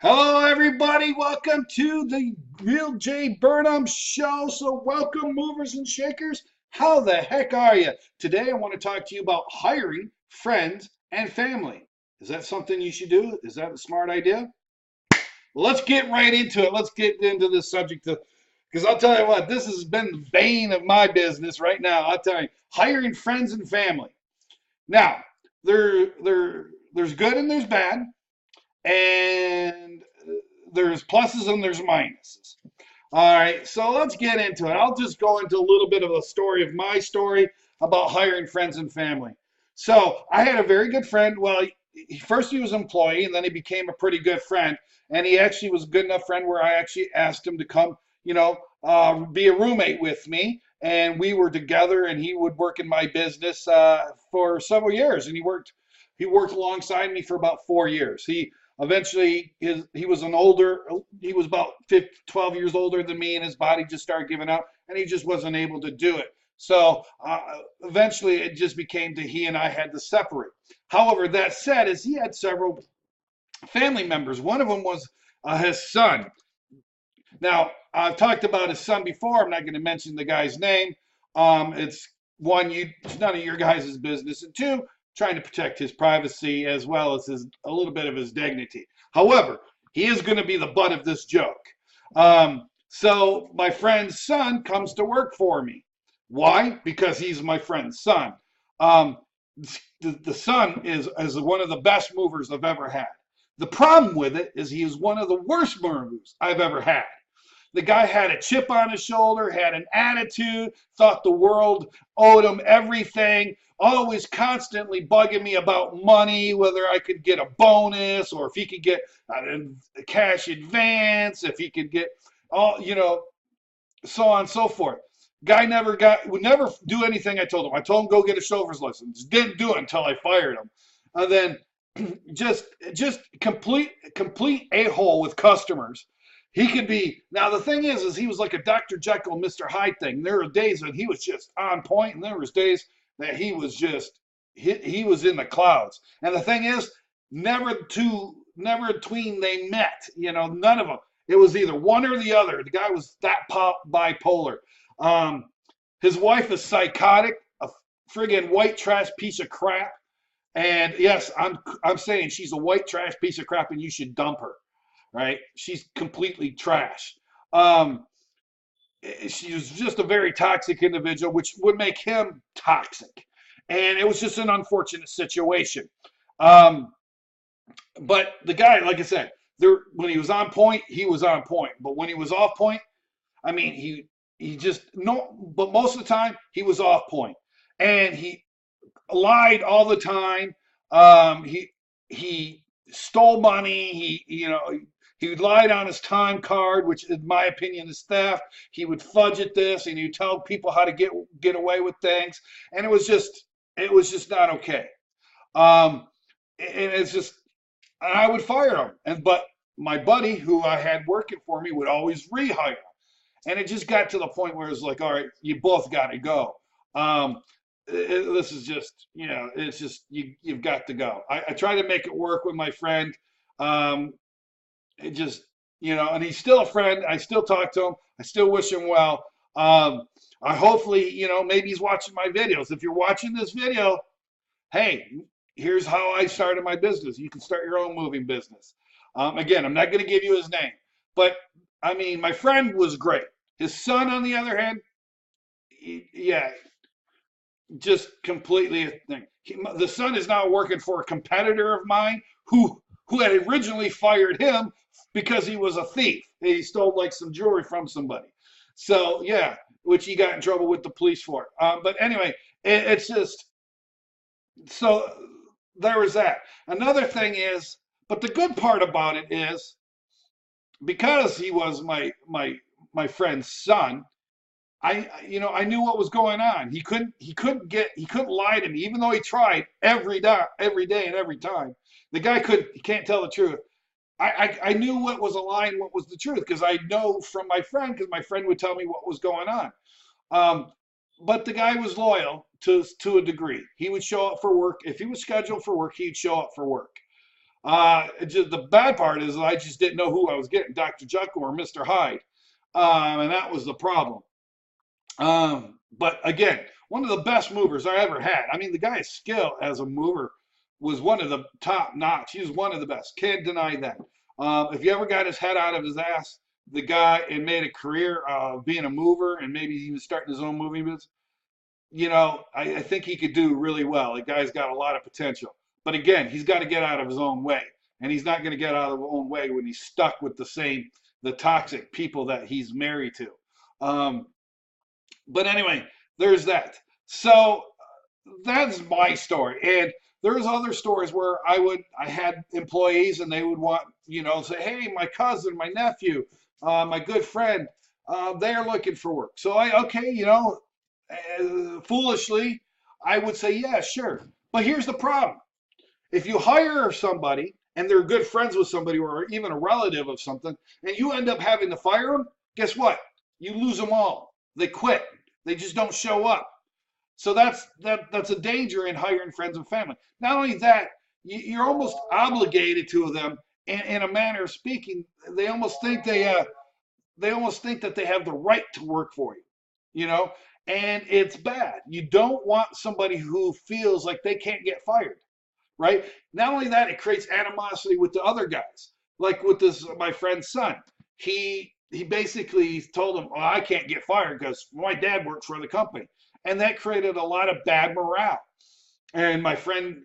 Hello, everybody. Welcome to the Real J Burnham Show. So, welcome, movers and shakers. How the heck are you? Today, I want to talk to you about hiring friends and family. Is that something you should do? Is that a smart idea? Well, let's get right into it. Let's get into this subject because I'll tell you what, this has been the bane of my business right now. I'll tell you, hiring friends and family. Now, there's good and there's bad, and there's pluses and there's minuses. All right, so let's get into it. I'll just go into a little bit of a story of my story about hiring friends and family. So I had a very good friend. Well, first he was an employee, and then he became a pretty good friend. And he actually was a good enough friend where I actually asked him to come, be a roommate with me. And we were together, and he would work in my business for several years. And he worked alongside me for about 4 years. He was he was about 12 years older than me, and his body just started giving out, and he just wasn't able to do it. So eventually it just became that he and I had to separate. However, that said, is he had several family members. One of them was his son. Now, I've talked about his son before. I'm not going to mention the guy's name. It's one, it's none of your guys' business. And two, trying to protect his privacy as well as a little bit of his dignity. However, he is going to be the butt of this joke. So my friend's son comes to work for me. Why? Because he's my friend's son. Um, the son is one of the best movers I've ever had. The problem with it is he is one of the worst movers I've ever had. The guy had a chip on his shoulder, had an attitude, thought the world owed him everything, always constantly bugging me about money, whether I could get a bonus or if he could get a cash advance, if he could get so on and so forth. Guy would never do anything I told him. I told him go get a chauffeur's license. Didn't do it until I fired him. And then just complete a-hole with customers. He could be, now the thing is he was like a Dr. Jekyll, Mr. Hyde thing. There were days when he was just on point, and there was days that he was just, he was in the clouds. And the thing is, never between they met, none of them. It was either one or the other. The guy was that bipolar. His wife is psychotic, a friggin' white trash piece of crap. And yes, I'm saying she's a white trash piece of crap, and you should dump her. Right? She's completely trash. She was just a very toxic individual, which would make him toxic. And it was just an unfortunate situation. But the guy, like I said, when he was on point, he was on point. But when he was off point, I mean, he just no. But most of the time, he was off point, and he lied all the time. He stole money. He lied on his time card, which in my opinion is theft. He would fudge at this, and he'd tell people how to get away with things, and it was just not okay. And it's just, and I would fire him, but my buddy who I had working for me would always rehire him, and it just got to the point where it's like, all right, you both got to go. This is just, it's just you've got to go. I try to make it work with my friend. It just, and he's still a friend. I still talk to him. I still wish him well. I hopefully, maybe he's watching my videos. If you're watching this video, hey, here's how I started my business. You can start your own moving business. Again, I'm not going to give you his name, but I mean, my friend was great. His son, on the other hand, yeah, just completely a thing. The son is now working for a competitor of mine who had originally fired him because he was a thief. He stole like some jewelry from somebody. So yeah, which he got in trouble with the police for. But anyway, it's just, so there was that. Another thing is, but the good part about it is because he was my friend's son, I knew what was going on. He couldn't lie to me, even though he tried every day and every time. The guy he can't tell the truth. I knew what was a lie and what was the truth because I know from my friend, because my friend would tell me what was going on. But the guy was loyal to a degree. He would show up for work. If he was scheduled for work, he'd show up for work. Just the bad part is I just didn't know who I was getting, Dr. Jekyll or Mr. Hyde, and that was the problem. But again, one of the best movers I ever had. I mean, the guy's skill as a mover was one of the top notch. He was one of the best. Can't deny that. If you ever got his head out of his ass, the guy and made a career of being a mover and maybe even starting his own movie business, I think he could do really well. The guy's got a lot of potential. But again, he's got to get out of his own way. And he's not going to get out of his own way when he's stuck with the toxic people that he's married to. But anyway, there's that. So that's my story. And there's other stories where I had employees and they would want, say, hey, my cousin, my nephew, my good friend, they're looking for work. So foolishly, I would say, yeah, sure. But here's the problem. If you hire somebody and they're good friends with somebody or even a relative of something, and you end up having to fire them, guess what? You lose them all. They quit. They just don't show up. So that's a danger in hiring friends and family. Not only that, you're almost obligated to them in a manner of speaking. They almost think they almost think that they have the right to work for you, and it's bad. You don't want somebody who feels like they can't get fired, right? Not only that, it creates animosity with the other guys. Like with this, my friend's son, he basically told him, "Oh, I can't get fired because my dad works for the company," and that created a lot of bad morale. And my friend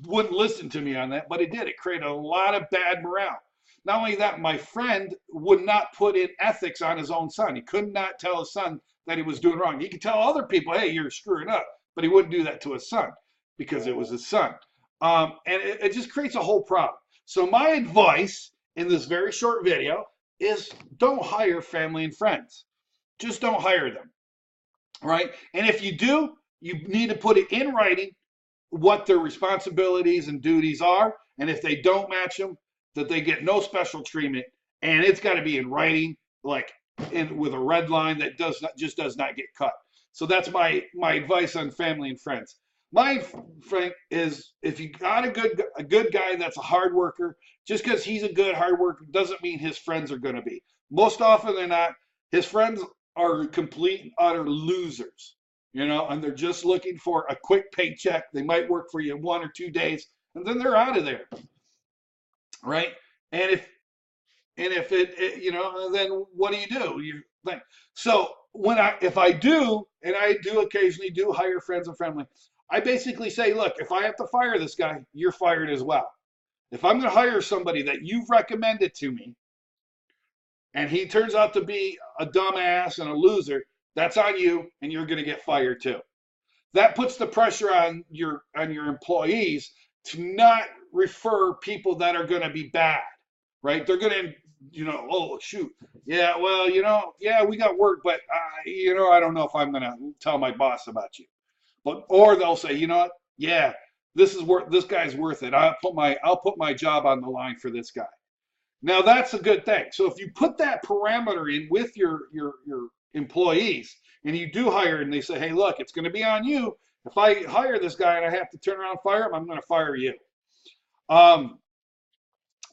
wouldn't listen to me on that, but it did. It created a lot of bad morale. Not only that, my friend would not put in ethics on his own son. He could not tell his son that he was doing wrong. He could tell other people, hey, you're screwing up, but he wouldn't do that to his son because it was his son. And it just creates a whole problem. So my advice in this very short video is don't hire family and friends. Just don't hire them, right? And if you do, you need to put it in writing what their responsibilities and duties are. And if they don't match them, that they get no special treatment. And it's got to be in writing, like with a red line that does not get cut. So that's my advice on family and friends. My friend is, if you got a good guy that's a hard worker, just because he's a good hard worker doesn't mean his friends are going to be. Most often than not, his friends are complete and utter losers, and they're just looking for a quick paycheck. They might work for you 1 or 2 days, and then they're out of there, right? And if then what do? You think so if I do, and I do occasionally do hire friends and family, I basically say, look, if I have to fire this guy, you're fired as well. If I'm going to hire somebody that you've recommended to me, and he turns out to be a dumbass and a loser, that's on you, and you're going to get fired too. That puts the pressure on your employees to not refer people that are going to be bad, right? They're going to, oh shoot, yeah, well, yeah, we got work, but I don't know if I'm going to tell my boss about you. Or they'll say, what? Yeah, this guy's worth it. I'll put my job on the line for this guy. Now that's a good thing. So if you put that parameter in with your employees and you do hire and they say, hey, look, it's going to be on you. If I hire this guy and I have to turn around and fire him, I'm going to fire you.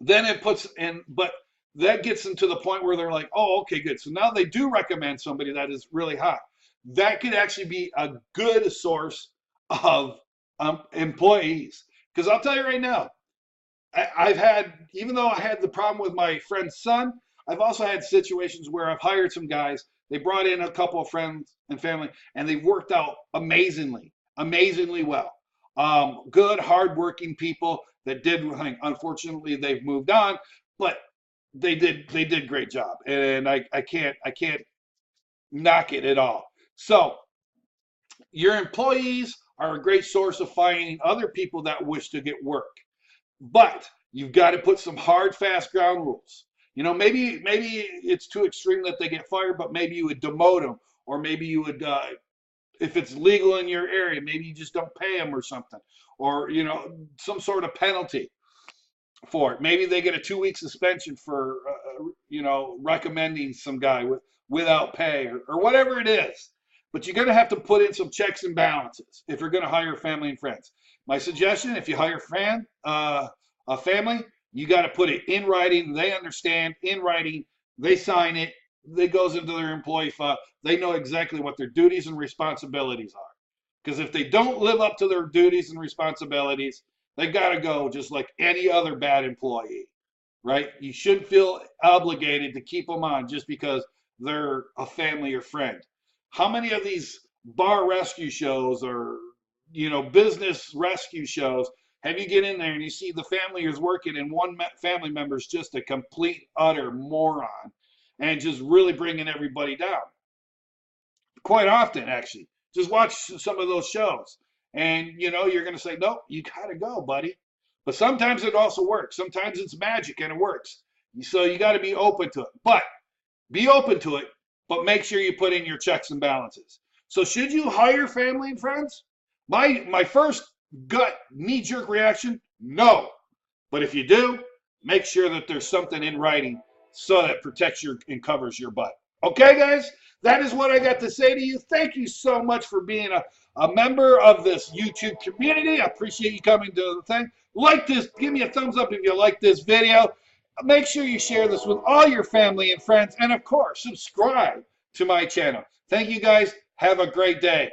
Then it puts in, but that gets them to the point where they're like, oh, okay, good. So now they do recommend somebody that is really hot. That could actually be a good source of employees. Because I'll tell you right now, I've had, even though I had the problem with my friend's son, I've also had situations where I've hired some guys. They brought in a couple of friends and family, and they've worked out amazingly well. Good, hardworking people that did. Unfortunately, they've moved on, but they did great job, and I can't knock it at all. So your employees are a great source of finding other people that wish to get work. But you've got to put some hard, fast ground rules. Maybe it's too extreme that they get fired, but maybe you would demote them, or maybe you would, if it's legal in your area, maybe you just don't pay them or something, or some sort of penalty for it. Maybe they get a 2-week suspension for recommending some guy without pay or whatever it is. But you're going to have to put in some checks and balances if you're going to hire family and friends. My suggestion, if you hire a family, You got to put it in writing. They understand in writing. They sign it. It goes into their employee file. They know exactly what their duties and responsibilities are. Because if they don't live up to their duties and responsibilities, they got to go just like any other bad employee, right? You shouldn't feel obligated to keep them on just because they're a family or friend. How many of these bar rescue shows or business rescue shows have you get in there and you see the family is working and one family member is just a complete utter moron and just really bringing everybody down? Quite often, actually. Just watch some of those shows, and you're going to say, "Nope, you got to go, buddy." But sometimes it also works. Sometimes it's magic and it works. So you got to be open to it. But be open to it, but make sure you put in your checks and balances. So should you hire family and friends? My first gut knee-jerk reaction, no. But if you do, make sure that there's something in writing so that protects your and covers your butt. Okay, guys? That is what I got to say to you. Thank you so much for being a member of this YouTube community. I appreciate you coming to the thing. Like this, give me a thumbs up if you like this video. Make sure you share this with all your family and friends. And of course, subscribe to my channel. Thank you guys. Have a great day.